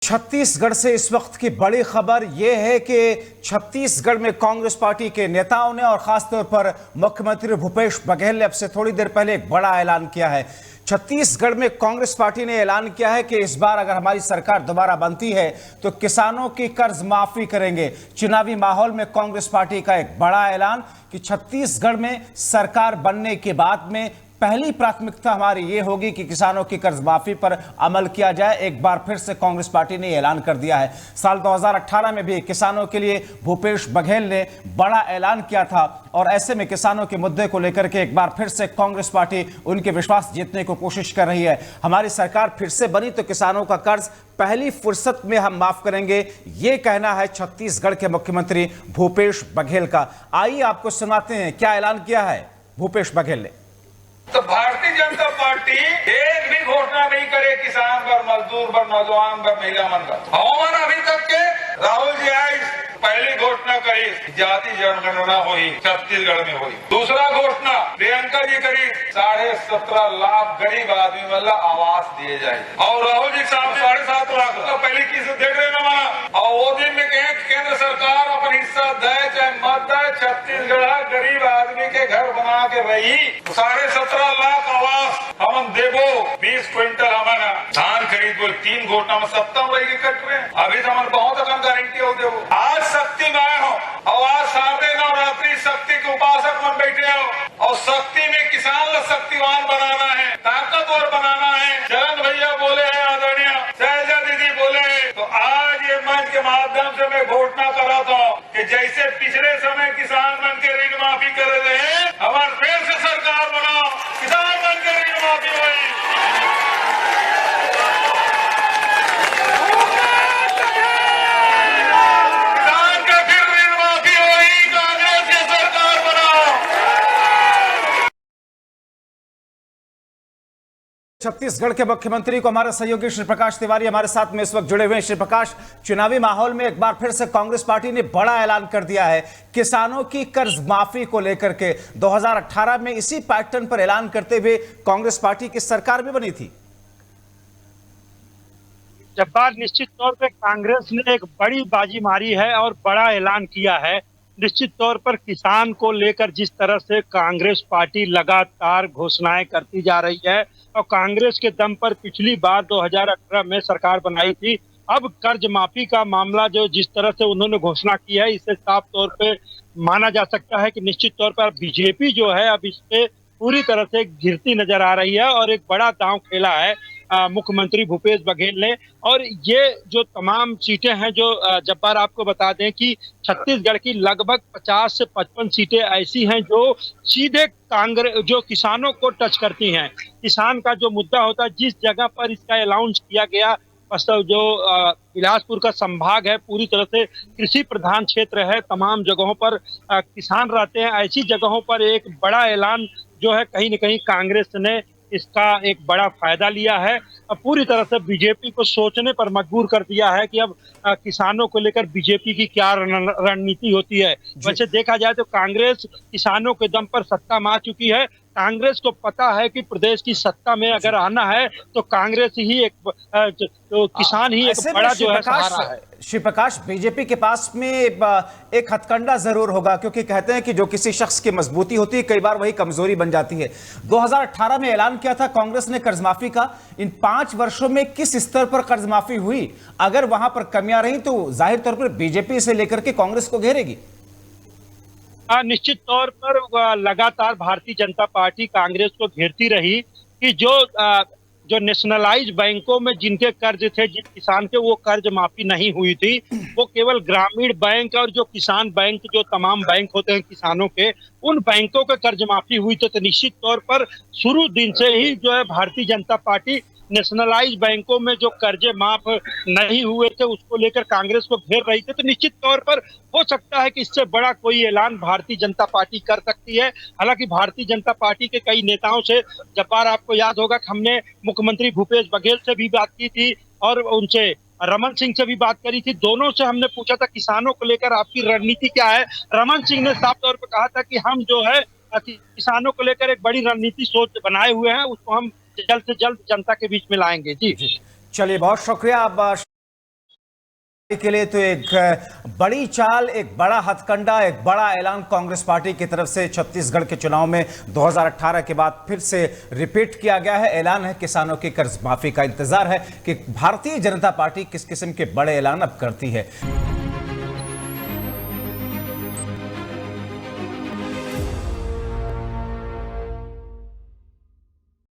छत्तीसगढ़ से इस वक्त की बड़ी खबर यह है कि छत्तीसगढ़ में कांग्रेस पार्टी के नेताओं ने और खासतौर पर मुख्यमंत्री भूपेश बघेल ने अब से थोड़ी देर पहले एक बड़ा ऐलान किया है। छत्तीसगढ़ में कांग्रेस पार्टी ने ऐलान किया है कि इस बार अगर हमारी सरकार दोबारा बनती है तो किसानों की कर्ज माफी करेंगे। चुनावी माहौल में कांग्रेस पार्टी का एक बड़ा ऐलान कि छत्तीसगढ़ में सरकार बनने के बाद में पहली प्राथमिकता हमारी ये होगी कि किसानों की कर्ज माफी पर अमल किया जाए। एक बार फिर से कांग्रेस पार्टी ने ऐलान कर दिया है। साल 2018 में भी किसानों के लिए भूपेश बघेल ने बड़ा ऐलान किया था और ऐसे में किसानों के मुद्दे को लेकर के एक बार फिर से कांग्रेस पार्टी उनके विश्वास जीतने की कोशिश कर रही है। हमारी सरकार फिर से बनी तो किसानों का कर्ज पहली फुर्सत में हम माफ करेंगे, ये कहना है छत्तीसगढ़ के मुख्यमंत्री भूपेश बघेल का। आइए आपको सुनाते हैं क्या ऐलान किया है भूपेश बघेल ने। तो भारतीय जनता पार्टी एक भी घोषणा नहीं करे किसान पर, मजदूर पर, नौजवान पर, महिला मन पर। हवामान अभी तक के राहुल जी आई पहली घोषणा करी जाति जनगणना हुई, छत्तीसगढ़ में हुई। दूसरा घोषणा प्रियंका जी करी 17.5 लाख गरीब आदमी मतलब आवास दिए जाए। और राहुल जी साहब 7.5 लाख तो पहले किसी देख रहे ना वहाँ। और वो दिन में कहे केंद्र सरकार अपन हिस्सा दे चाहे मत दे, छत्तीसगढ़ गरीब आदमी के घर बना के रही 17.5 लाख आवास हम देवो। 20 क्विंटल हमारा धान खरीद बोल 3 घोषणा में सप्तम रही कट रहे। अभी तो हमारे बहुत अकन गारंटी हो देवो। आज शक्ति में आए हो और आज साढ़े नवरात्रि शक्ति के उपासक में बैठे हो और शक्ति में किसान को शक्तिवान बनाना है, ताकतवर बनाना है। चरण भैया बोले हैं, आदरणीय शैलजा दीदी बोले हैं। तो आज ये मंच के माध्यम से मैं घोषणा कर रहा था कि जैसे पिछले समय किसान मन के ऋण माफी कर रहे हैं, हमारे फिर से सरकार बनाओ, किसान मन के ऋण माफी हुई। छत्तीसगढ़ के मुख्यमंत्री को हमारे सहयोगी श्री प्रकाश तिवारी हमारे साथ में इस वक्त जुड़े हुए हैं। श्री प्रकाश, चुनावी माहौल में एक बार फिर से कांग्रेस पार्टी ने बड़ा ऐलान कर दिया है किसानों की कर्ज माफी को लेकर के। 2018 में इसी पैटर्न पर ऐलान करते हुए कांग्रेस पार्टी की सरकार भी बनी थी। जब्बार, निश्चित तौर पे कांग्रेस ने एक बड़ी बाजी मारी है और बड़ा ऐलान किया है। निश्चित तौर पर किसान को लेकर जिस तरह से कांग्रेस पार्टी लगातार घोषणाएं करती जा रही है और कांग्रेस के दम पर पिछली बार 2018 में सरकार बनाई थी, अब कर्ज माफी का मामला जो जिस तरह से उन्होंने घोषणा की है, इससे साफ तौर पे माना जा सकता है कि निश्चित तौर पर बीजेपी जो है अब इस पे पूरी तरह से गिरती नजर आ रही है और एक बड़ा दांव खेला है मुख्यमंत्री भूपेश बघेल ने। और ये जो तमाम सीटें हैं जो जब्बार आपको बता दें कि छत्तीसगढ़ की लगभग 50 से 55 सीटें ऐसी हैं जो सीधे कांग्रेस जो किसानों को टच करती हैं। किसान का जो मुद्दा होता है, जिस जगह पर इसका अनाउंस किया गया, जो बिलासपुर का संभाग है पूरी तरह से कृषि प्रधान क्षेत्र है, तमाम जगहों पर किसान रहते हैं। ऐसी जगहों पर एक बड़ा ऐलान जो है कहीं न कहीं कांग्रेस ने इसका एक बड़ा फायदा लिया है और पूरी तरह से बीजेपी को सोचने पर मजबूर कर दिया है कि अब किसानों को लेकर बीजेपी की क्या रणनीति होती है। वैसे देखा जाए तो कांग्रेस किसानों के दम पर सत्ता में आ चुकी है। कांग्रेस को पता है कि प्रदेश की सत्ता में अगर आना है तो कांग्रेस ही एक तो किसान ही एक बड़ा जो है सहारा है। श्री प्रकाश, बीजेपी के पास में एक हथकंडा जरूर होगा, क्योंकि कहते हैं कि जो किसी शख्स की मजबूती होती है कई बार वही कमजोरी बन जाती है। 2018 में ऐलान किया था कांग्रेस ने कर्ज माफी का। इन 5 वर्षों में किस स्तर पर कर्ज माफी हुई? अगर वहां पर कमियां रही तो जाहिर तौर पर बीजेपी से लेकर के कांग्रेस को घेरेगी। निश्चित तौर पर लगातार भारतीय जनता पार्टी कांग्रेस को घेरती रही कि जो नेशनलाइज बैंकों में जिनके कर्ज थे, जिन किसान के, वो कर्ज माफी नहीं हुई थी। वो केवल ग्रामीण बैंक और जो किसान बैंक, जो तमाम बैंक होते हैं किसानों के, उन बैंकों के कर्ज माफी हुई थी। तो निश्चित तौर पर शुरू दिन से ही जो है भारतीय जनता पार्टी नेशनलाइज बैंकों में जो कर्जे माफ नहीं हुए थे उसको लेकर कांग्रेस को घेर रही थी। तो निश्चित तौर पर हो सकता है कि इससे बड़ा कोई ऐलान भारतीय जनता पार्टी कर सकती है। हालांकि भारतीय जनता पार्टी के कई नेताओं से, जब्बार आपको याद होगा कि हमने मुख्यमंत्री भूपेश बघेल से भी बात की थी और उनसे रमन सिंह से भी बात करी थी। दोनों से हमने पूछा था किसानों को लेकर आपकी रणनीति क्या है। रमन सिंह ने साफ तौर पर कहा था कि हम जो है किसानों को लेकर एक बड़ी रणनीति सोच बनाए हुए हैं, उसको हम जल्द से जल्द जनता के बीच में लाएंगे। जी चलिए, बहुत शुक्रिया। अब के लिए तो एक बड़ी चाल, एक बड़ा हथकंडा, एक बड़ा ऐलान कांग्रेस पार्टी की तरफ से छत्तीसगढ़ के चुनाव में 2018 के बाद फिर से रिपीट किया गया है। ऐलान है किसानों की कर्ज माफी का। इंतजार है कि भारतीय जनता पार्टी किस किस्म के बड़े ऐलान अब करती है।